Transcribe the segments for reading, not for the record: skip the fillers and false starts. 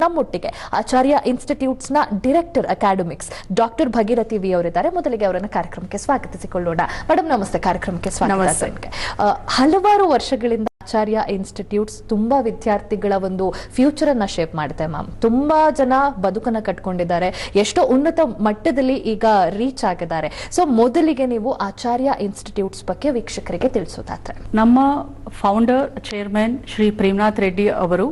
ನಮ್ಮೊಟ್ಟಿಗೆ ಆಚಾರ್ಯ ಇನ್ಸ್ಟಿಟ್ಯೂಟ್ಸ್ ನ director academics doctor Bhagirathi V ಅವರಿದ್ದಾರೆ. ಮೊದಲಿಗೆ ಅವರನ್ನ ಕಾರ್ಯಕ್ರಮಕ್ಕೆ ಸ್ವಾಗತಿಸಿಕೊಳ್ಳೋಣ. ಮೇಡಮ್ ನಮಸ್ತೆ, ಕಾರ್ಯಕ್ರಮಕ್ಕೆ ಸ್ವಾಗತ. ಹಲವಾರು ವರ್ಷಗಳಿಂದ ಆಚಾರ್ಯ ಇನ್ಸ್ಟಿಟ್ಯೂಟ್ಸ್ ತುಂಬಾ ವಿದ್ಯಾರ್ಥಿಗಳ ಒಂದು ಫ್ಯೂಚರ್ ಅನ್ನ ಶೇಪ್ ಮಾಡುತ್ತೆ ಮ್ಯಾಮ್. ತುಂಬಾ ಜನ ಬದುಕನ್ನ ಕಟ್ಕೊಂಡಿದ್ದಾರೆ, ಎಷ್ಟೋ ಉನ್ನತ ಮಟ್ಟದಲ್ಲಿ ಈಗ ರೀಚ್ ಆಗಿದ್ದಾರೆ. ಸೊ ಮೊದಲಿಗೆ ನೀವು ಆಚಾರ್ಯ ಇನ್ಸ್ಟಿಟ್ಯೂಟ್ಸ್ ಬಗ್ಗೆ ವೀಕ್ಷಕರಿಗೆ ತಿಳಿಸೋದಾದ್ರೆ. ನಮ್ಮ ಫೌಂಡರ್ ಚೇರ್ಮನ್ ಶ್ರೀ ಪ್ರೇಮನಾಥ್ ರೆಡ್ಡಿ ಅವರು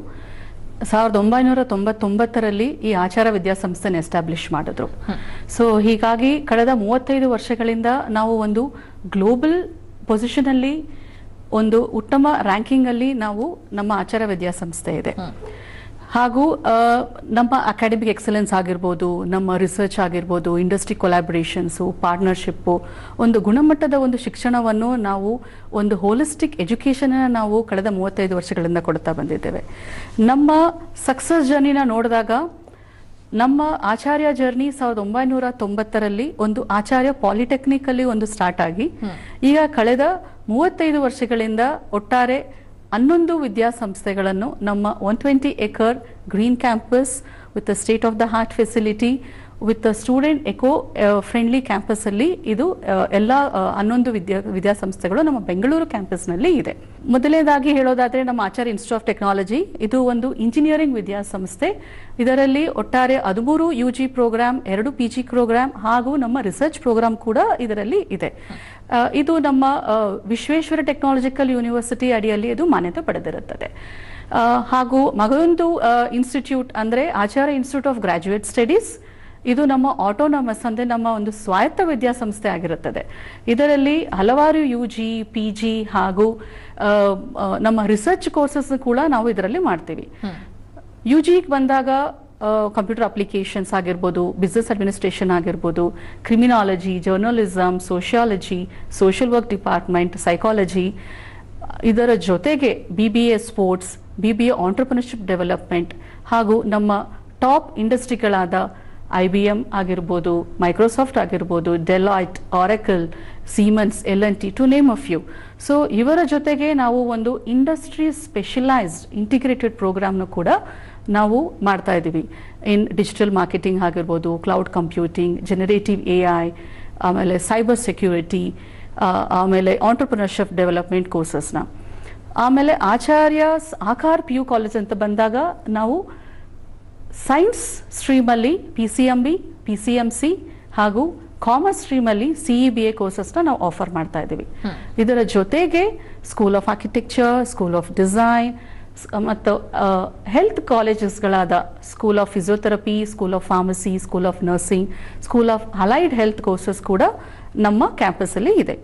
1999ರಲ್ಲಿ ಈ ಆಚಾರ ವಿದ್ಯಾಸಂಸ್ಥೆನ ಎಸ್ಟಾಬ್ಲಿಷ್ ಮಾಡಿದ್ರು. ಸೊ ಹೀಗಾಗಿ ಕಳೆದ 35 ವರ್ಷಗಳಿಂದ ನಾವು ಒಂದು ಗ್ಲೋಬಲ್ ಪೊಸಿಷನ್ ಅಲ್ಲಿ, ಒಂದು ಉತ್ತಮ ರ್ಯಾಂಕಿಂಗ್ ಅಲ್ಲಿ ನಾವು ನಮ್ಮ ಆಚಾರ ವಿದ್ಯಾಸಂಸ್ಥೆ ಇದೆ. ಹಾಗೂ ನಮ್ಮ ಅಕಾಡೆಮಿಕ್ ಎಕ್ಸಲೆನ್ಸ್ ಆಗಿರ್ಬೋದು, ನಮ್ಮ ರಿಸರ್ಚ್ ಆಗಿರ್ಬೋದು, ಇಂಡಸ್ಟ್ರಿ ಕೊಲಾಬರೇಷನ್ಸು, ಪಾರ್ಟ್ನರ್ಶಿಪ್ಪು, ಒಂದು ಗುಣಮಟ್ಟದ ಒಂದು ಶಿಕ್ಷಣವನ್ನು ನಾವು, ಒಂದು ಹೋಲಿಸ್ಟಿಕ್ ಎಜುಕೇಷನ್ ನಾವು ಕಳೆದ 35 ವರ್ಷಗಳಿಂದ ಕೊಡ್ತಾ ಬಂದಿದ್ದೇವೆ. ನಮ್ಮ ಸಕ್ಸಸ್ ಜರ್ನಿನ ನೋಡಿದಾಗ ನಮ್ಮ ಆಚಾರ್ಯ ಜರ್ನಿ 1990ರಲ್ಲಿ ಒಂದು ಆಚಾರ್ಯ ಪಾಲಿಟೆಕ್ನಿಕ್ ಅಲ್ಲಿ ಒಂದು ಸ್ಟಾರ್ಟ್ ಆಗಿ ಈಗ ಕಳೆದ 35 ವರ್ಷಗಳಿಂದ ಒಟ್ಟಾರೆ 11 ವಿದ್ಯಾಸಂಸ್ಥೆಗಳನ್ನು ನಮ್ಮ 120 acre green campus with state of the art facility with student eco friendly campus ಅಲ್ಲಿ ಇದು ಎಲ್ಲ 11 ವಿದ್ಯಾಸಂಸ್ಥೆಗಳು ನಮ್ಮ ಬೆಂಗಳೂರು ಕ್ಯಾಂಪಸ್ ನಲ್ಲಿ ಇದೆ. ಮೊದಲನೇದಾಗಿ ಹೇಳೋದಾದ್ರೆ ನಮ್ಮ ಆಚಾರ್ಯ ಇನ್ಸ್ಟಿಟ್ಯೂಟ್ ಆಫ್ ಟೆಕ್ನಾಲಜಿ ಇದು ಒಂದು ಇಂಜಿನಿಯರಿಂಗ್ ವಿದ್ಯಾಸಂಸ್ಥೆ. ಇದರಲ್ಲಿ ಒಟ್ಟಾರೆ 13 UG ಪ್ರೋಗ್ರಾಮ್, 2 PG ಪ್ರೋಗ್ರಾಮ್ ಹಾಗೂ ನಮ್ಮ ರಿಸರ್ಚ್ ಪ್ರೋಗ್ರಾಮ್ ಕೂಡ ಇದರಲ್ಲಿ ಇದೆ. ಇದು ನಮ್ಮ ವಿಶ್ವೇಶ್ವರ ಟೆಕ್ನಾಲಜಿಕಲ್ ಯೂನಿವರ್ಸಿಟಿ ಅಡಿಯಲ್ಲಿ ಇದು ಮಾನ್ಯತೆ ಪಡೆದಿರುತ್ತದೆ. ಹಾಗೂ ಮಗದೊಂದು ಇನ್ಸ್ಟಿಟ್ಯೂಟ್ ಅಂದ್ರೆ ಆಚಾರ್ಯ ಇನ್ಸ್ಟಿಟ್ಯೂಟ್ ಆಫ್ ಗ್ರಾಜುಯೇಟ್ ಸ್ಟಡೀಸ್. ಇದು ನಮ್ಮ ಆಟೋನಮಸ್ ಅಂದ್ರೆ ನಮ್ಮ ಒಂದು ಸ್ವಾಯತ್ತ ವಿದ್ಯಾಸಂಸ್ಥೆ ಆಗಿರುತ್ತದೆ. ಇದರಲ್ಲಿ ಹಲವಾರು UG, PG ಹಾಗೂ ನಮ್ಮ ರಿಸರ್ಚ್ ಕೋರ್ಸಸ್ ಕೂಡ ನಾವು ಇದರಲ್ಲಿ ಮಾಡ್ತೀವಿ. UG ಬಂದಾಗ ಕಂಪ್ಯೂಟರ್ ಅಪ್ಲಿಕೇಶನ್ಸ್ ಆಗಿರ್ಬೋದು, ಬಿಸ್ನೆಸ್ ಅಡ್ಮಿನಿಸ್ಟ್ರೇಷನ್ ಆಗಿರ್ಬೋದು, criminology, journalism, sociology, social work department, psychology, ಇದರ ಜೊತೆಗೆ BBA sports, BBA entrepreneurship development ಹಾಗೂ ನಮ್ಮ ಟಾಪ್ ಇಂಡಸ್ಟ್ರಿಗಳಾದ IBM ಆಗಿರ್ಬೋದು, ಮೈಕ್ರೋಸಾಫ್ಟ್ ಆಗಿರ್ಬೋದು, Deloitte, Oracle, Siemens, L&T to name a few. So ಇವರ ಜೊತೆಗೆ ನಾವು ಒಂದು ಇಂಡಸ್ಟ್ರಿ ಸ್ಪೆಷಲೈಸ್ಡ್ ಇಂಟಿಗ್ರೇಟೆಡ್ ಪ್ರೋಗ್ರಾಮ್ನ ಕೂಡ ನಾವು ಮಾಡ್ತಾ ಇದ್ದೀವಿ. ಇನ್ ಡಿಜಿಟಲ್ ಮಾರ್ಕೆಟಿಂಗ್ ಆಗಿರ್ಬೋದು, ಕ್ಲೌಡ್ ಕಂಪ್ಯೂಟಿಂಗ್, ಜನರೇಟಿವ್ AI, ಆಮೇಲೆ ಸೈಬರ್ ಸೆಕ್ಯೂರಿಟಿ, ಆಮೇಲೆ ಆಂಟ್ರಪ್ರಿನರ್ಶಿಪ್ ಡೆವಲಪ್ಮೆಂಟ್ ಕೋರ್ಸಸ್ನ. ಆಮೇಲೆ ಆಚಾರ್ಯ ಆಕಾರ್ PU ಕಾಲೇಜ್ ಅಂತ ಬಂದಾಗ ನಾವು ಸೈನ್ಸ್ ಸ್ಟ್ರೀಮಲ್ಲಿ PCMB, PCMC ಹಾಗೂ ಕಾಮರ್ಸ್ ಸ್ಟ್ರೀಮಲ್ಲಿ CEBA ಕೋರ್ಸಸ್ನ ನಾವು ಆಫರ್ ಮಾಡ್ತಾ ಇದ್ದೀವಿ. ಇದರ ಜೊತೆಗೆ school of architecture, school of design ಮತ್ತು ಹೆಲ್ತ್ ಕಾಲೇಜಸ್ಗಳಾದ school of physiotherapy, school of pharmacy, school of nursing, school of allied health courses ಕೂಡ ನಮ್ಮ ಕ್ಯಾಂಪಸ್ಸಲ್ಲಿ ಇದೆ.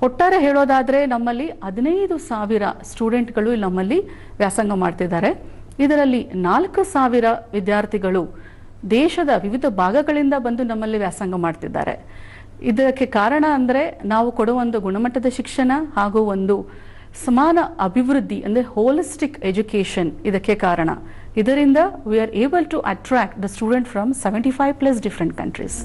ಒಟ್ಟಾರೆ ಹೇಳೋದಾದ್ರೆ ನಮ್ಮಲ್ಲಿ 15,000 ಸ್ಟೂಡೆಂಟ್ಗಳು ನಮ್ಮಲ್ಲಿ ವ್ಯಾಸಂಗ ಮಾಡ್ತಿದ್ದಾರೆ. ಇದರಲ್ಲಿ 4,000 ವಿದ್ಯಾರ್ಥಿಗಳು ದೇಶದ ವಿವಿಧ ಭಾಗಗಳಿಂದ ಬಂದು ನಮ್ಮಲ್ಲಿ ವ್ಯಾಸಂಗ ಮಾಡ್ತಿದ್ದಾರೆ. ಇದಕ್ಕೆ ಕಾರಣ ಅಂದ್ರೆ ನಾವು ಕೊಡುವ ಒಂದು ಗುಣಮಟ್ಟದ ಶಿಕ್ಷಣ ಹಾಗೂ ಒಂದು ಸಮಾನ ಅಭಿವೃದ್ಧಿ ಅಂದ್ರೆ ಹೋಲಿಸ್ಟಿಕ್ ಎಜುಕೇಶನ್ ಇದಕ್ಕೆ ಕಾರಣ. ಇದರಿಂದ we are able to attract the student from 75+ different countries.